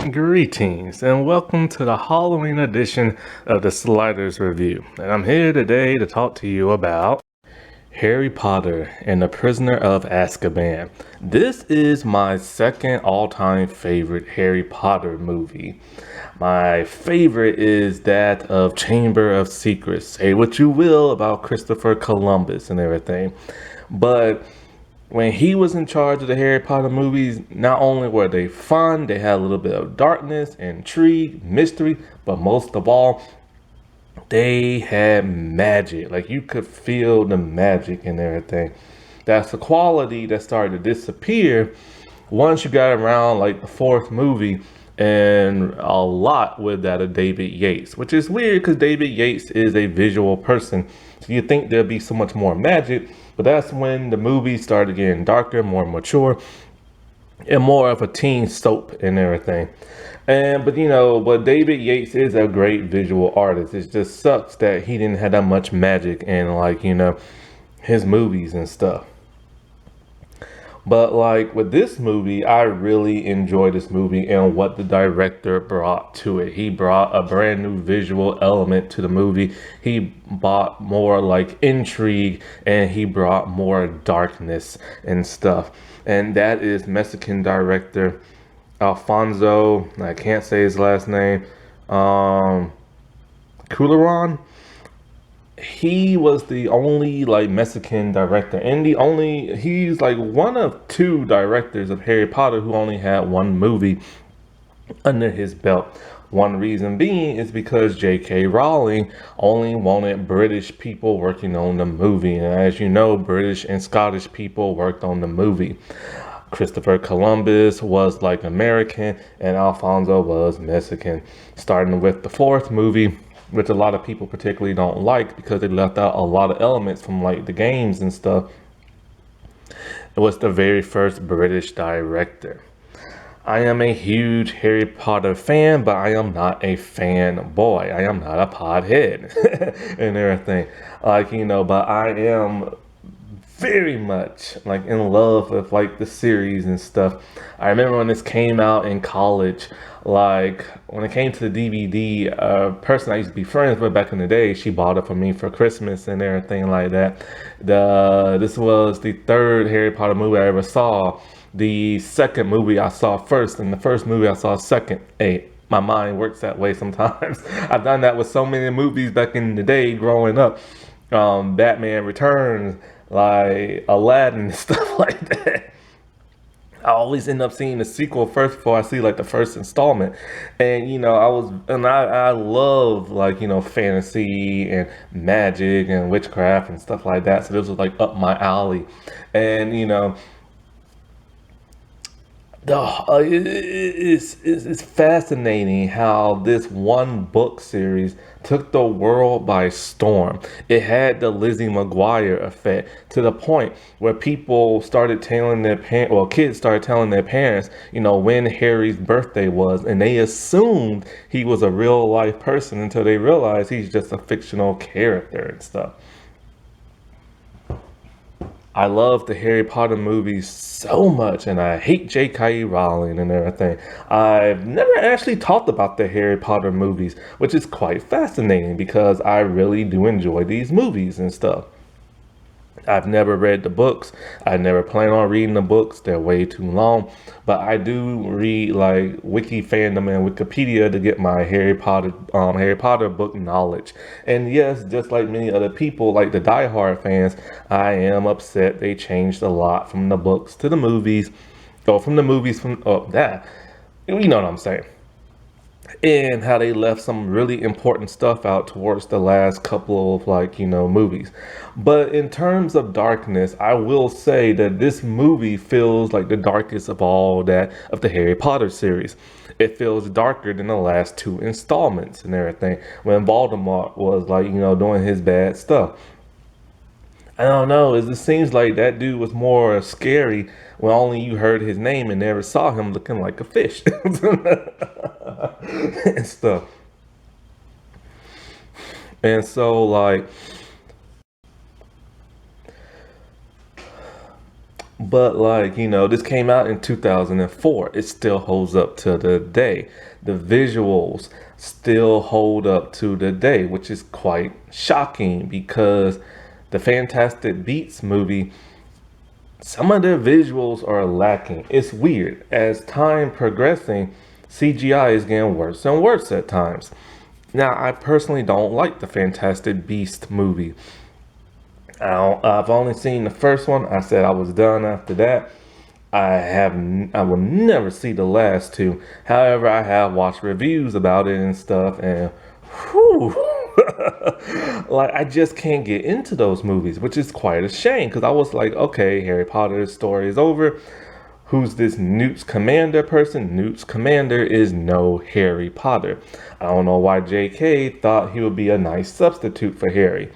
Greetings and welcome to the Halloween edition of the Sliders Review. And I'm here today to talk to you about Harry Potter and the Prisoner of Azkaban. This is my second all-time favorite Harry Potter movie. My favorite is that of Chamber of Secrets. Say what you will about Christopher Columbus and everything, but when he was in charge of the Harry Potter movies, not only were they fun, they had a little bit of darkness, intrigue, mystery, but most of all, they had magic. Like you could feel the magic and everything. That's a quality that started to disappear once you got around like the fourth movie, and a lot with that of David Yates, which is weird because David Yates is a visual person. So you think there'd be so much more magic, but that's when the movies started getting darker, more mature, and more of a teen soap and everything. But David Yates is a great visual artist. It just sucks that he didn't have that much magic in his movies and stuff. But like with this movie, I really enjoyed this movie and what the director brought to it. He brought a brand new visual element to the movie. He brought more like intrigue and he brought more darkness and stuff. And that is Mexican director Alfonso, I can't say his last name, Cuarón. He was the only like Mexican director, and he's like one of two directors of Harry Potter who only had one movie under his belt. One reason being is because J.K. Rowling only wanted British people working on the movie, and as you know, British and Scottish people worked on the movie. Christopher Columbus was like American, and Alfonso was Mexican. Starting with the fourth movie, which a lot of people particularly don't like because they left out a lot of elements from like the games and stuff. It was the very first British director. I am a huge Harry Potter fan, but I am not a fanboy. I am not a pothead and everything. But I am very much like in love with like the series and stuff. I remember when this came out in college, like when it came to the DVD, a person I used to be friends with back in the day, she bought it for me for Christmas and everything like that. This was the third Harry Potter movie I ever saw. The second movie I saw first, and the first movie I saw second. Hey, my mind works that way sometimes. I've done that with so many movies back in the day growing up. Batman Returns, like Aladdin and stuff like that. I always end up seeing the sequel first before I see like the first installment. And I love fantasy and magic and witchcraft and stuff like that. So this was like up my alley. And it's fascinating how this one book series took the world by storm. It had the Lizzie McGuire effect to the point where people started telling their parents, well, kids started telling their parents, when Harry's birthday was, and they assumed he was a real life person until they realized he's just a fictional character and stuff. I love the Harry Potter movies so much, and I hate J.K. Rowling and everything. I've never actually talked about the Harry Potter movies, which is quite fascinating because I really do enjoy these movies and stuff. I've never read the books. I never plan on reading the books. They're way too long. But I do read like Wiki fandom and Wikipedia to get my Harry Potter book knowledge. And yes, just like many other people, like the diehard fans, I am upset they changed a lot from the books to the movies, or from the movies from that. You know what I'm saying? And how they left some really important stuff out towards the last couple of movies. But in terms of darkness, I will say that this movie feels like the darkest of all that of the Harry Potter series. It feels darker than the last two installments and everything when Voldemort was doing his bad stuff. I don't know. It just seems like that dude was more scary when only you heard his name and never saw him looking like a fish and stuff. And so But like, this came out in 2004. It still holds up to the day. The visuals still hold up to the day, which is quite shocking because the Fantastic Beasts movie, some of their visuals are lacking. It's weird. As time progressing, CGI is getting worse and worse at times. Now, I personally don't like the Fantastic Beast movie. I've only seen the first one. I said I was done after that. I will never see the last two. However, I have watched reviews about it and stuff, and whew, like I just can't get into those movies, which is quite a shame because I was like, okay, Harry Potter's story is over. Who's this Newt's Commander person? Newt's Commander is no Harry Potter. I don't know why J.K. thought he would be a nice substitute for Harry.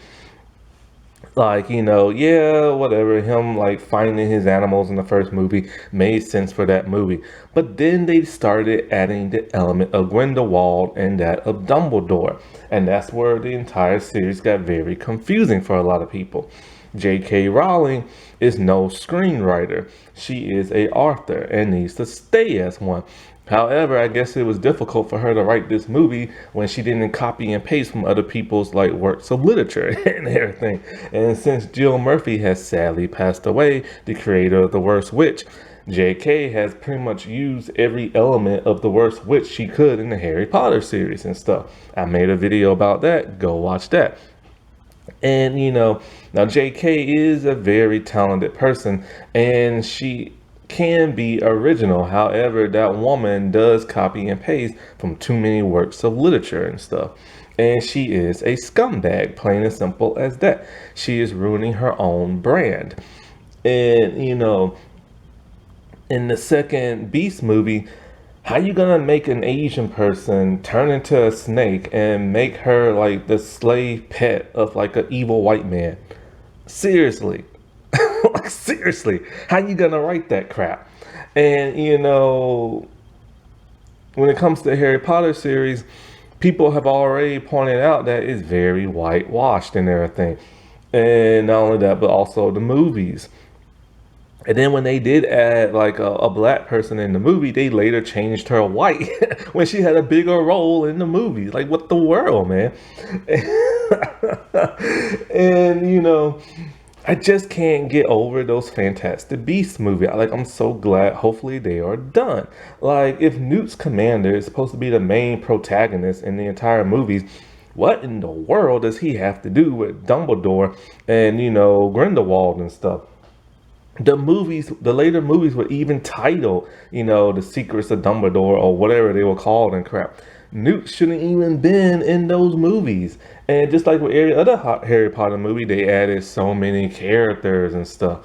Like, yeah, whatever, him like finding his animals in the first movie made sense for that movie. But then they started adding the element of Grindelwald and that of Dumbledore. And that's where the entire series got very confusing for a lot of people. J.K. Rowling is no screenwriter. She is a author and needs to stay as one. However, I guess it was difficult for her to write this movie when she didn't copy and paste from other people's like works of literature and everything. And since Jill Murphy has sadly passed away, the creator of The Worst Witch, J.K. has pretty much used every element of The Worst Witch she could in the Harry Potter series and stuff. I made a video about that. Go watch that. And now J.K. is a very talented person and she can be original. However, that woman does copy and paste from too many works of literature and stuff. And she is a scumbag, plain and simple as that. She is ruining her own brand. And, in the second Beast movie, how you gonna make an Asian person turn into a snake and make her like the slave pet of like an evil white man? Seriously. Like seriously, how you gonna write that crap? And when it comes to the Harry Potter series, people have already pointed out that it's very whitewashed and everything. And not only that, but also the movies. And then when they did add like a black person in the movie, they later changed her white when she had a bigger role in the movie. Like, what the world, man? And I just can't get over those Fantastic Beasts movie. I'm so glad. Hopefully they are done. Like, if Newt's Commander is supposed to be the main protagonist in the entire movies, what in the world does he have to do with Dumbledore and Grindelwald and stuff? The later movies were even titled, The Secrets of Dumbledore or whatever they were called and crap. Newt shouldn't even been in those movies. And just like with every other Harry Potter movie, they added so many characters and stuff.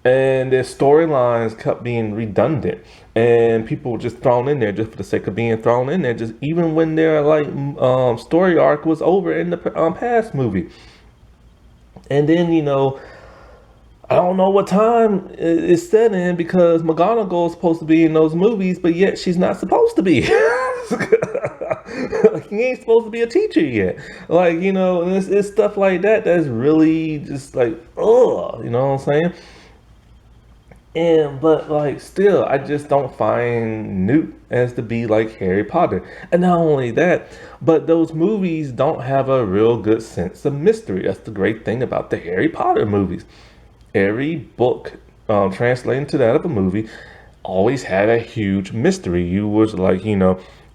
And their storylines kept being redundant. And people were just thrown in there just for the sake of being thrown in there. Just even when their story arc was over in the past movie. And then, I don't know what time it's set in because McGonagall is supposed to be in those movies, but yet she's not supposed to be. Like, he ain't supposed to be a teacher yet. Like, and it's stuff like that that's really just like, ugh, you know what I'm saying? But like, still, I just don't find Newt as to be like Harry Potter. And not only that, but those movies don't have a real good sense of mystery. That's the great thing about the Harry Potter movies. Every book translating to that of a movie always had a huge mystery. You was like,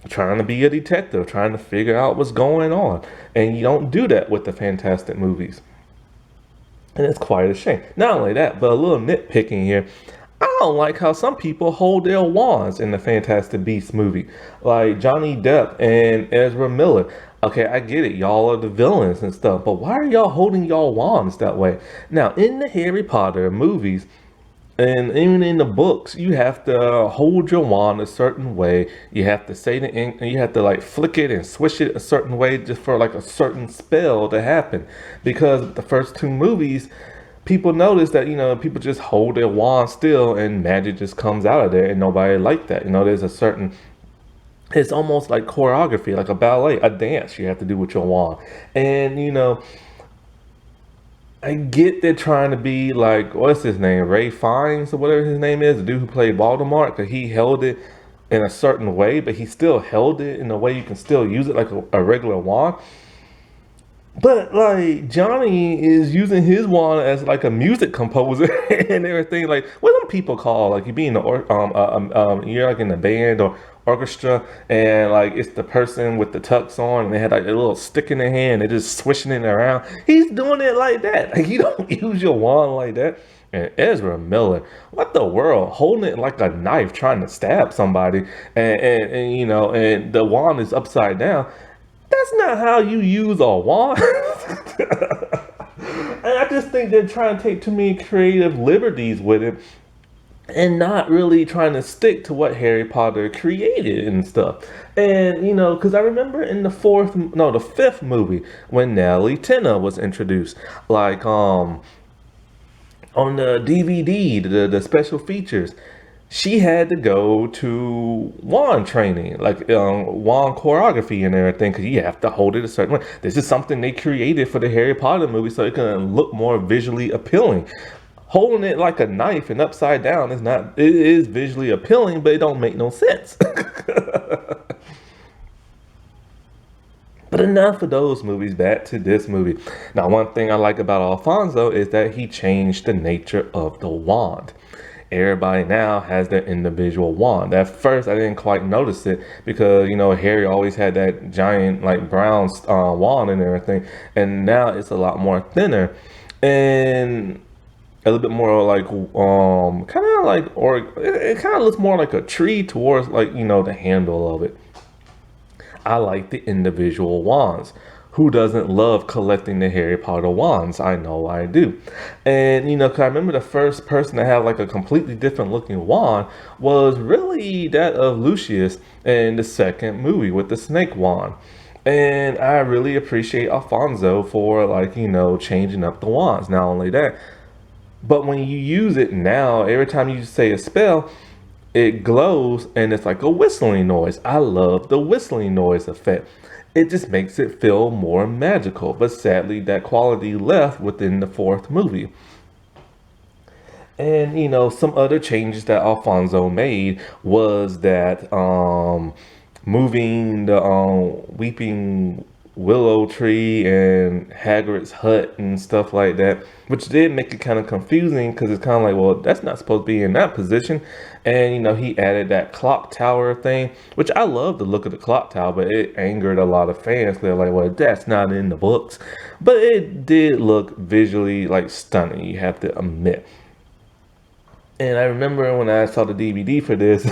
trying to be a detective, trying to figure out what's going on. And you don't do that with the Fantastic movies. And it's quite a shame. Not only that, but a little nitpicking here. I don't like how some people hold their wands in the Fantastic Beasts movie. Like Johnny Depp and Ezra Miller. Okay, I get it. Y'all are the villains and stuff. But why are y'all holding y'all wands that way? Now, in the Harry Potter movies, and even in the books, you have to hold your wand a certain way. You have to say the ink, and you have to like flick it and swish it a certain way just for like a certain spell to happen. Because the first two movies, people notice that people just hold their wand still and magic just comes out of there, and nobody liked that. There's a certain, it's almost like choreography, like a ballet, a dance you have to do with your wand. And I get they're trying to be like, what's his name, Ray Fiennes or whatever his name is, the dude who played Voldemort, because he held it in a certain way, but he still held it in a way you can still use it like a regular wand. But like Johnny is using his wand as like a music composer and everything. Like what do people call like you be in the you're like in the band or orchestra and like it's the person with the tux on and they had like a little stick in their hand. They're just swishing it around. He's doing it like that. Like you don't use your wand like that. And Ezra Miller, what the world, holding it like a knife, trying to stab somebody, and you know, and the wand is upside down. That's not how you use a wand. And I just think they're trying to take too many creative liberties with it and not really trying to stick to what Harry Potter created and stuff. And you know, because I remember in the fifth movie when Natalie Tena was introduced, like on the DVD, the special features, she had to go to wand training, like wand choreography and everything, because you have to hold it a certain way. This is something they created for the Harry Potter movie so it can look more visually appealing. Holding it like a knife and upside down is not, it is visually appealing, but it don't make no sense. But enough of those movies, back to this movie. Now, one thing I like about Alfonso is that he changed the nature of the wand. Everybody now has their individual wand. At first, I didn't quite notice it because, you know, Harry always had that giant, like, brown wand and everything. And now it's a lot more thinner and a little bit more like, kind of like, or it kind of looks more like a tree towards, like, you know, the handle of it. I like the individual wands. Who doesn't love collecting the Harry Potter wands? I know I do. And, you know, 'cause I remember the first person to have like a completely different looking wand was really that of Lucius in the second movie with the snake wand. And I really appreciate Alfonso for like, you know, changing up the wands. Not only that, but when you use it now, every time you say a spell, it glows and it's like a whistling noise. I love the whistling noise effect. It just makes it feel more magical. But sadly, that quality left within the fourth movie. And you know, some other changes that Alfonso made was that moving the weeping willow tree and Hagrid's hut and stuff like that, which did make it kind of confusing because it's kind of like, well, that's not supposed to be in that position. And you know, he added that clock tower thing, which I love the look of the clock tower, but it angered a lot of fans. They're like, well, that's not in the books, but it did look visually like stunning, you have to admit. And I remember when I saw the DVD for this,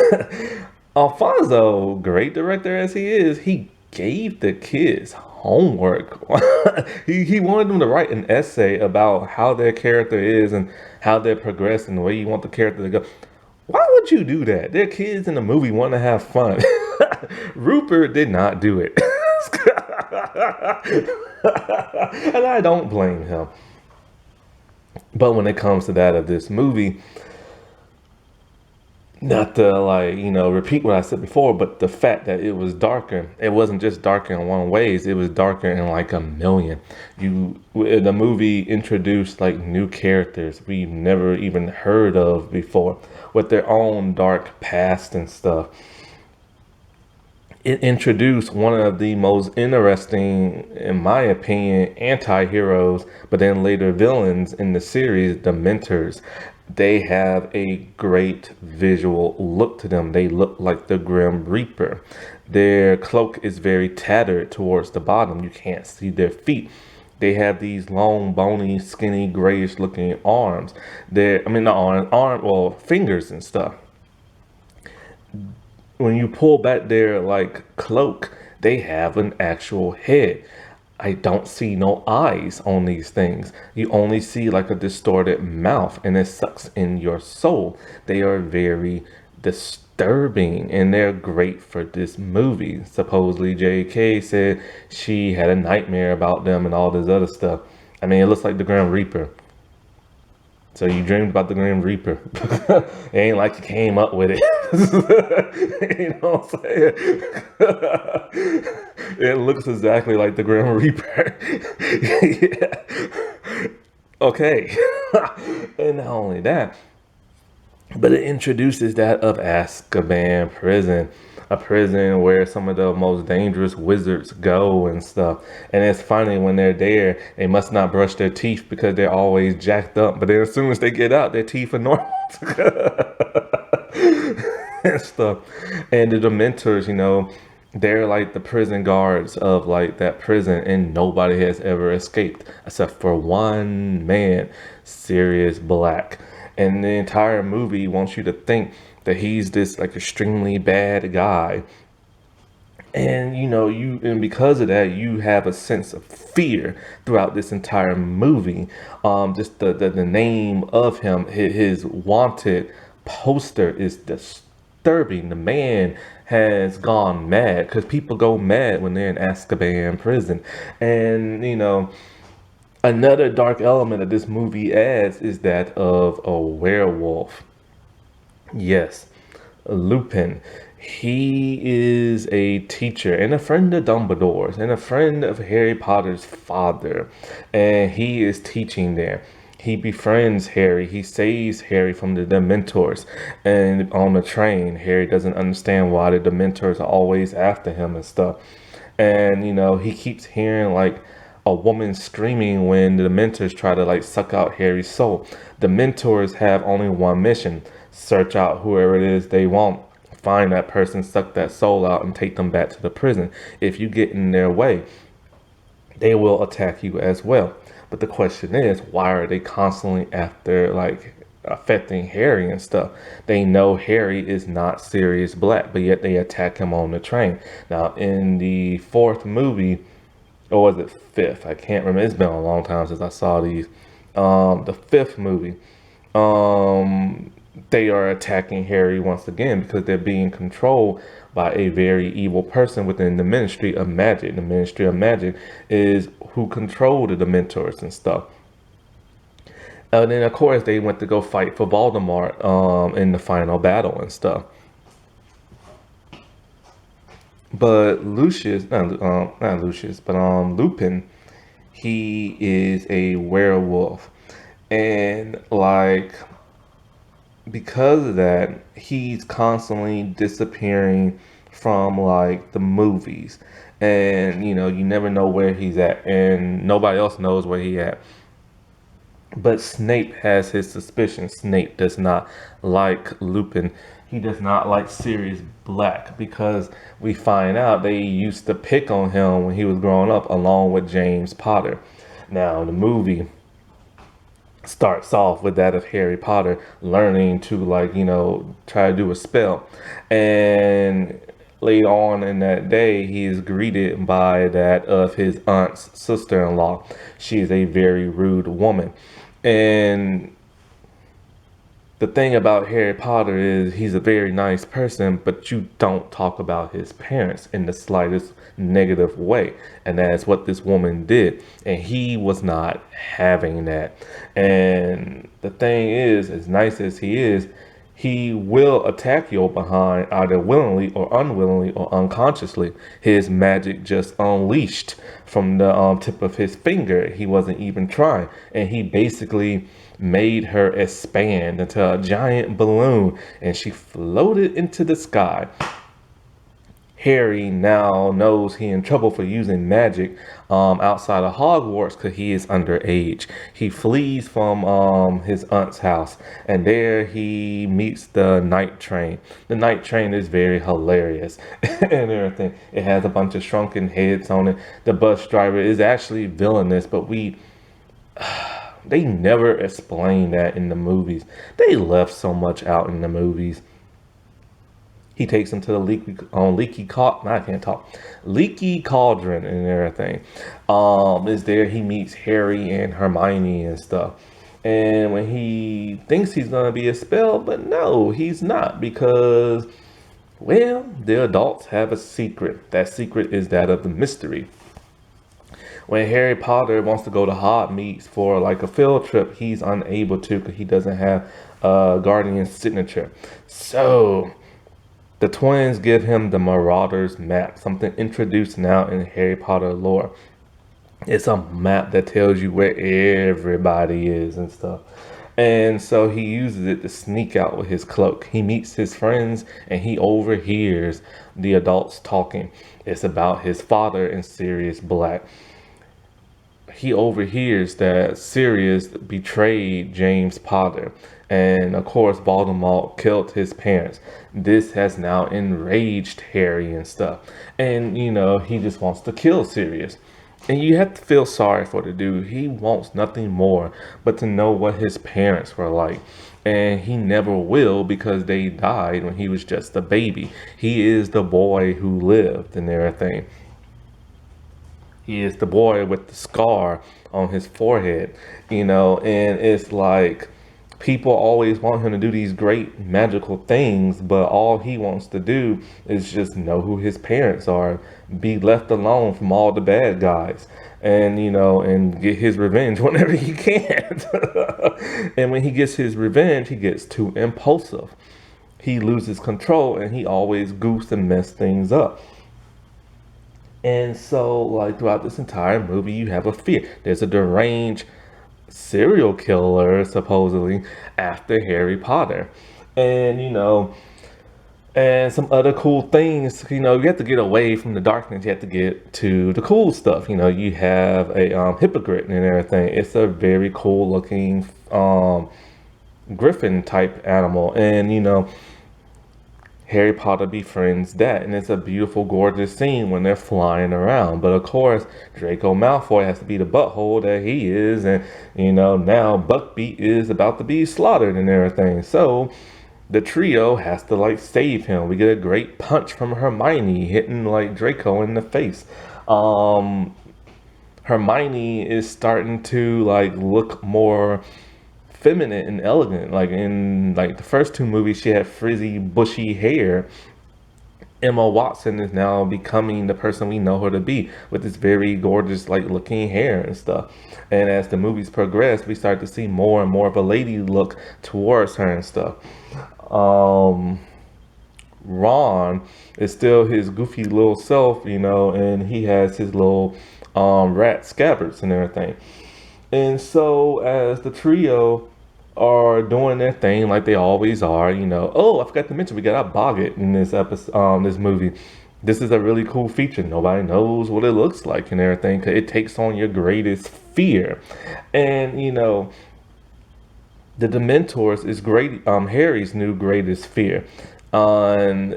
Alfonso, great director as he is, he gave the kids homework. He wanted them to write an essay about how their character is and how they're progressing, the way you want the character to go. Why would you do that? They're kids in the movie want to have fun. Rupert did not do it. And I don't blame him. But when it comes to that of this movie, not to like, you know, repeat what I said before, but the fact that it was darker, it wasn't just darker in one ways, it was darker in like a million. The movie introduced like new characters we've never even heard of before with their own dark past and stuff. It introduced one of the most interesting, in my opinion, anti-heroes, but then later villains in the series, the Mentors. They have a great visual look to them. They look like the Grim Reaper. Their cloak is very tattered towards the bottom. You can't see their feet. They have these long, bony, skinny, grayish looking arms. I mean, not well, fingers and stuff. When you pull back their like cloak, they have an actual head. I don't see no eyes on these things. You only see like a distorted mouth and it sucks in your soul. They are very disturbing and they're great for this movie. Supposedly JK said she had a nightmare about them and all this other stuff. I mean, it looks like the Grim Reaper. So you dreamed about the Grim Reaper. It ain't like you came up with it. You know what I'm saying? It looks exactly like the Grim Reaper. Yeah. Okay. And not only that, but it introduces that of Azkaban prison, a prison where some of the most dangerous wizards go and stuff. And it's funny when they're there, they must not brush their teeth because they're always jacked up. But then as soon as they get out, their teeth are normal and stuff. And the Dementors, they're like the prison guards of like that prison, and nobody has ever escaped except for one man, Sirius Black. And the entire movie wants you to think that he's this like extremely bad guy. And and because of that, you have a sense of fear throughout this entire movie. Just the name of him, his wanted poster is disturbing. The man has gone mad because people go mad when they're in Azkaban prison. And another dark element that this movie adds is that of a werewolf. Yes, Lupin. He is a teacher and a friend of Dumbledore's and a friend of Harry Potter's father. And he is teaching there. He befriends Harry. He saves Harry from the Dementors. And on the train, Harry doesn't understand why the Dementors are always after him and stuff. And he keeps hearing like a woman screaming when the mentors try to like suck out Harry's soul. The mentors have only one mission: search out whoever it is they want, find that person, suck that soul out, and take them back to the prison. If you get in their way, they will attack you as well. But the question is, why are they constantly after like affecting Harry and stuff? They know Harry is not Sirius Black, but yet they attack him on the train. Now, in the fourth movie, or was it fifth? I can't remember. It's been a long time since I saw these. The fifth movie, they are attacking Harry once again because they're being controlled by a very evil person within the Ministry of Magic. The Ministry of Magic is who control the Dementors and stuff. And then, of course, they went to go fight for Voldemort in the final battle and stuff. But not Lucius, but Lupin, he is a werewolf, and like because of that, he's constantly disappearing from like the movies, and you never know where he's at, and nobody else knows where he at. But Snape has his suspicions. Snape does not like Lupin. He does not like Sirius Black because we find out they used to pick on him when he was growing up along with James Potter. Now, the movie starts off with that of Harry Potter learning to like, try to do a spell. And later on in that day, he is greeted by that of his aunt's sister-in-law. She is a very rude woman. And the thing about Harry Potter is he's a very nice person, but you don't talk about his parents in the slightest negative way. And that's what this woman did. And he was not having that. And the thing is, as nice as he is, he will attack your behind either willingly or unwillingly or unconsciously. His magic just unleashed from the tip of his finger. He wasn't even trying. And he basically made her expand into a giant balloon, and she floated into the sky. Harry now knows he in trouble for using magic outside of Hogwarts because he is underage. He flees from his aunt's house, and there he meets the night train. The night train is very hilarious and everything. It has a bunch of shrunken heads on it. The bus driver is actually villainous, but they never explain that in the movies. They left so much out in the movies. He takes him to the leaky cauldron and everything. Is there he meets Harry and Hermione and stuff. And when he thinks he's gonna be expelled, but no, he's not, because well, the adults have a secret. That secret is that of the mystery. When Harry Potter wants to go to Hogwarts for like a field trip, he's unable to because he doesn't have a guardian's signature. So the twins give him the Marauder's map, something introduced now in Harry Potter lore. It's a map that tells you where everybody is and stuff. And so he uses it to sneak out with his cloak. He meets his friends and he overhears the adults talking. It's about his father and Sirius Black. He overhears that Sirius betrayed James Potter. And of course, Voldemort killed his parents. This has now enraged Harry and stuff. And, he just wants to kill Sirius. And you have to feel sorry for the dude. He wants nothing more but to know what his parents were like. And he never will because they died when he was just a baby. He is the boy who lived and everything. He is the boy with the scar on his forehead, and it's like people always want him to do these great magical things, but all he wants to do is just know who his parents are, be left alone from all the bad guys, and get his revenge whenever he can. And when he gets his revenge, he gets too impulsive. He loses control and he always goofs and mess things up. And so, like, throughout this entire movie, you have a fear. There's a deranged serial killer, supposedly, after Harry Potter. And, and some other cool things, you have to get away from the darkness. You have to get to the cool stuff. You have a hippogriff and everything. It's a very cool looking griffin type animal. And, Harry Potter befriends that, and it's a beautiful, gorgeous scene when they're flying around. But of course, Draco Malfoy has to be the butthole that he is, and now Buckbeak is about to be slaughtered and everything. So the trio has to like save him. We get a great punch from Hermione hitting like Draco in the face. Hermione is starting to like look more feminine and elegant. Like in like the first two movies, she had frizzy, bushy hair. Emma Watson is now becoming the person we know her to be with this very gorgeous, like looking hair and stuff. And as the movies progress, we start to see more and more of a lady look towards her and stuff. Um, Ron is still his goofy little self, and he has his little rat scabbards and everything. And so as the trio are doing their thing like they always are, Oh, I forgot to mention we got a Boggett in this episode, this movie. This is a really cool feature. Nobody knows what it looks like and everything, 'cause it takes on your greatest fear. And the Dementors is great. Harry's new greatest fear. And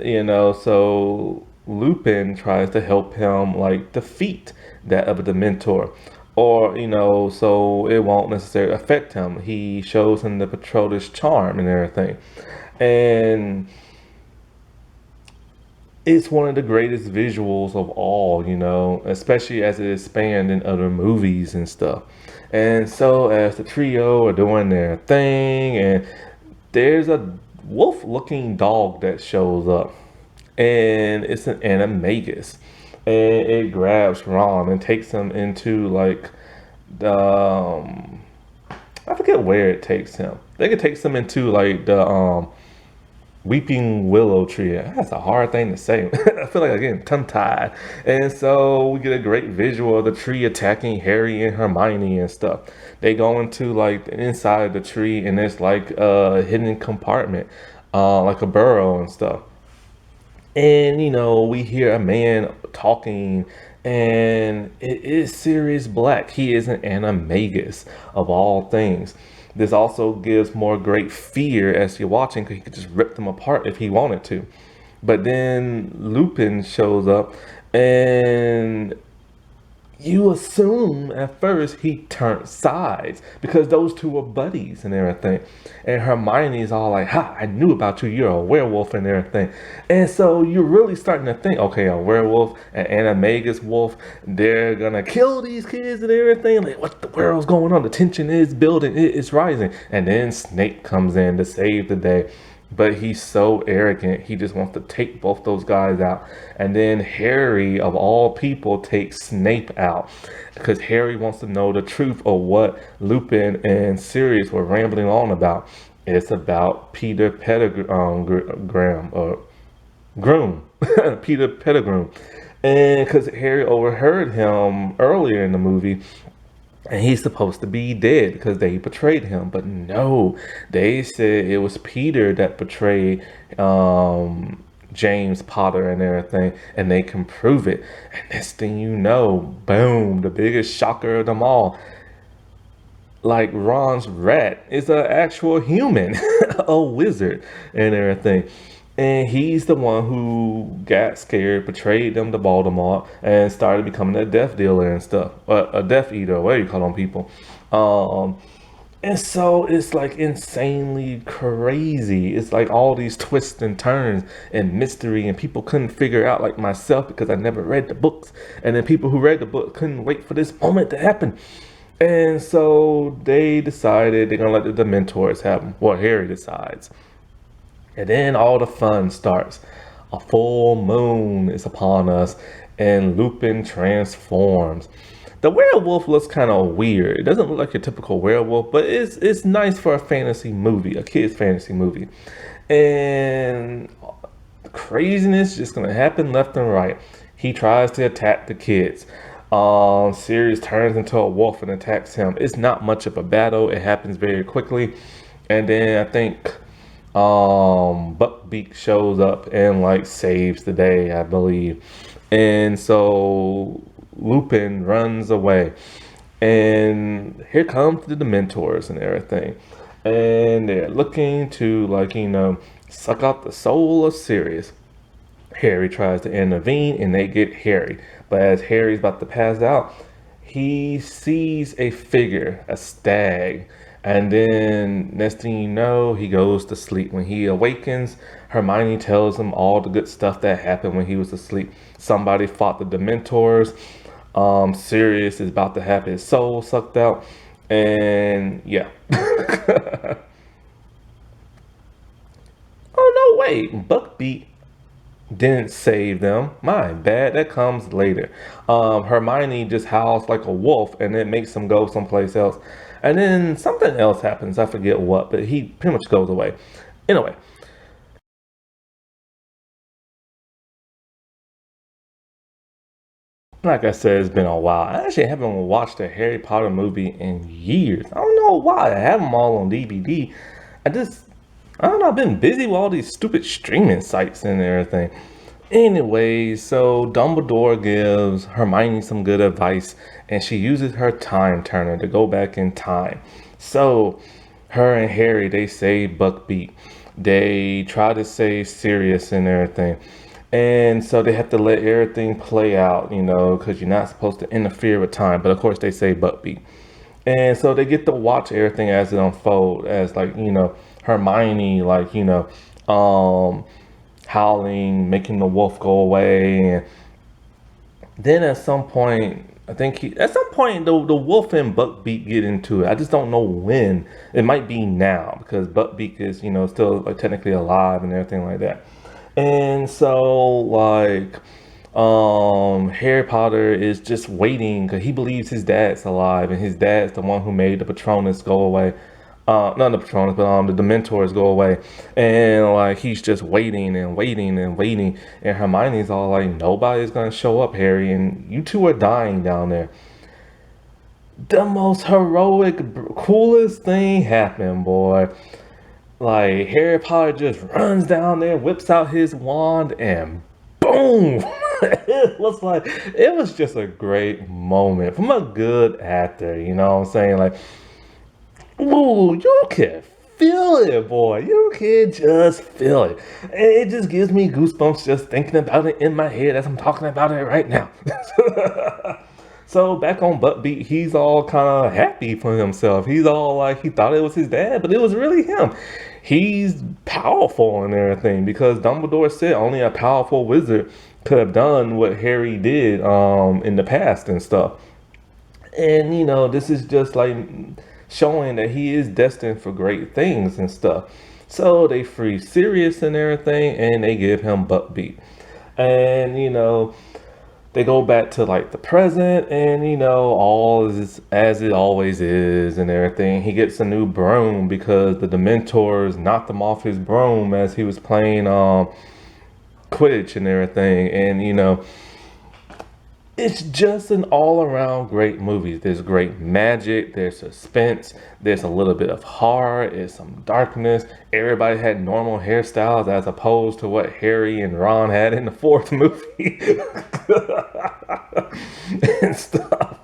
so Lupin tries to help him like defeat that of a Dementor, or so it won't necessarily affect him. He shows him the Patronus charm and everything, and it's one of the greatest visuals of all, especially as it expands in other movies and stuff. And so as the trio are doing their thing, and there's a wolf-looking dog that shows up, and it's an animagus, and it grabs Ron and takes him into like the I forget where it takes him. I think it takes him into like the Weeping Willow Tree. That's a hard thing to say. I feel like I'm getting tongue tied. And so we get a great visual of the tree attacking Harry and Hermione and stuff. They go into like the inside of the tree, and it's like a hidden compartment, like a burrow and stuff. And we hear a man talking, and it is Sirius Black. He is an animagus of all things. This also gives more great fear as you're watching, because he could just rip them apart if he wanted to. But then Lupin shows up, and you assume at first he turned sides because those two were buddies and everything. And Hermione's all like, "Ha, I knew about you. You're a werewolf and everything." And so you're really starting to think, okay, a werewolf, an animagus wolf, they're gonna kill these kids and everything. Like, what the world's going on? The tension is building, it's rising. And then Snape comes in to save the day. But he's so arrogant, he just wants to take both those guys out. And then Harry, of all people, takes Snape out, because Harry wants to know the truth of what Lupin and Sirius were rambling on about. It's about Peter Pettigrew, Graham, or Groom, Peter Pettigrew. And because Harry overheard him earlier in the movie, and he's supposed to be dead because they betrayed him. But no, they said it was Peter that betrayed James Potter and everything, and they can prove it. And next thing you know, boom, the biggest shocker of them all. Like Ron's rat is an actual human, a wizard, and everything. And he's the one who got scared, betrayed them to Voldemort, and started becoming a death dealer and stuff. A death eater, what do you call them people? Um, and so it's like insanely crazy. It's like all these twists and turns and mystery, and people couldn't figure out, like myself, because I never read the books. And then people who read the book couldn't wait for this moment to happen. And so they decided they're gonna let the Dementors have them. Well, Harry decides. And then all the fun starts. A full moon is upon us, and Lupin transforms. The werewolf looks kind of weird. It doesn't look like your typical werewolf, but it's nice for a fantasy movie, a kid's fantasy movie. And craziness just gonna happen left and right. He tries to attack the kids. Sirius turns into a wolf and attacks him. It's not much of a battle. It happens very quickly, and then I think Buckbeak shows up and like saves the day, I believe. And so Lupin runs away, and here comes the Dementors and everything, and they're looking to suck out the soul of Sirius. Harry tries to intervene and they get Harry. But as Harry's about to pass out, he sees a figure, a stag. And then next thing you know, he goes to sleep. When he awakens, Hermione tells him all the good stuff that happened when he was asleep. Somebody fought the Dementors. Sirius is about to have his soul sucked out. And yeah. Oh no, wait. Buckbeak didn't save them. My bad. That comes later. Hermione just howls like a wolf, and it makes him go someplace else. And then something else happens. I forget what, but he pretty much goes away. Anyway, like I said, it's been a while. I actually haven't watched a Harry Potter movie in years. I don't know why. I have them all on DVD. I just, I don't know. I've been busy with all these stupid streaming sites and everything. Anyway, so Dumbledore gives Hermione some good advice, and she uses her time turner to go back in time. So, her and Harry, they save Buckbeak. They try to save Sirius and everything. And so they have to let everything play out, because you're not supposed to interfere with time. But of course, they say Buckbeak. And so they get to watch everything as it unfolds, as Hermione, um, howling, making the wolf go away. And then at some point, at some point, the wolf and Buckbeak get into it. I just don't know when. It might be now because Buckbeak is, still like technically alive and everything like that. And so Harry Potter is just waiting because he believes his dad's alive, and his dad's the one who made the Patronus go away. Not the Patronus, but the Dementors go away, and he's just waiting and waiting and waiting, and Hermione's all like, "Nobody's gonna show up, Harry, and you two are dying down there." The most heroic, coolest thing happened, boy. Like Harry Potter just runs down there, whips out his wand, and boom! It was just a great moment from a good actor. You know what I'm saying? Like, ooh, you can feel it, boy. You can just feel it. And it just gives me goosebumps just thinking about it in my head as I'm talking about it right now. So back on Buckbeak, he's all kind of happy for himself. He's all like, he thought it was his dad, but it was really him. He's powerful and everything because Dumbledore said only a powerful wizard could have done what Harry did in the past and stuff. And this is just like showing that he is destined for great things and stuff. So they free Sirius and everything, and they give him Buckbeak. And they go back to the present, and all is as it always is and everything. He gets a new broom because the Dementors knocked him off his broom as he was playing Quidditch and everything. And It's just an all around great movie. There's great magic, there's suspense, there's a little bit of horror, there's some darkness. Everybody had normal hairstyles as opposed to what Harry and Ron had in the fourth movie and stuff.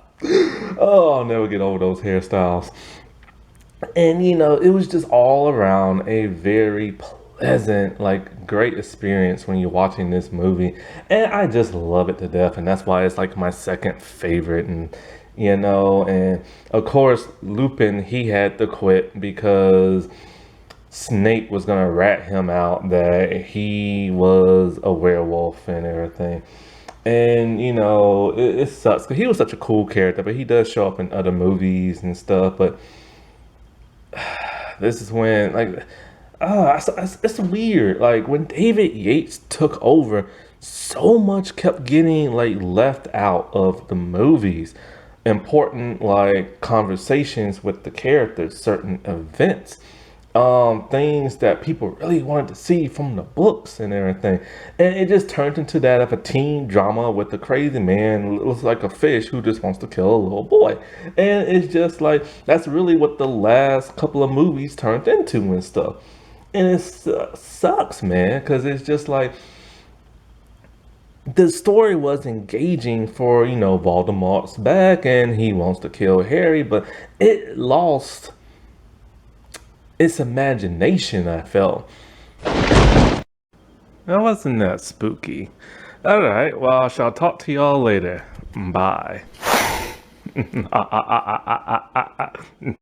Oh, I'll never get over those hairstyles. And it was just all around a very pleasant, like great experience when you're watching this movie. And I just love it to death. And that's why it's like my second favorite. And of course, Lupin, he had to quit because Snape was gonna rat him out that he was a werewolf and everything. And it sucks because he was such a cool character, but he does show up in other movies and stuff. But this is when, like, it's weird. Like when David Yates took over, so much kept getting like left out of the movies. Important like conversations with the characters, certain events, things that people really wanted to see from the books and everything. And it just turned into that of a teen drama with the crazy man who looks like a fish who just wants to kill a little boy. And it's just like that's really what the last couple of movies turned into and stuff. And it sucks, man, because it's just like the story was engaging for Voldemort's back and he wants to kill Harry, but it lost its imagination, I felt. That wasn't that spooky. All right, well, I shall talk to y'all later. Bye.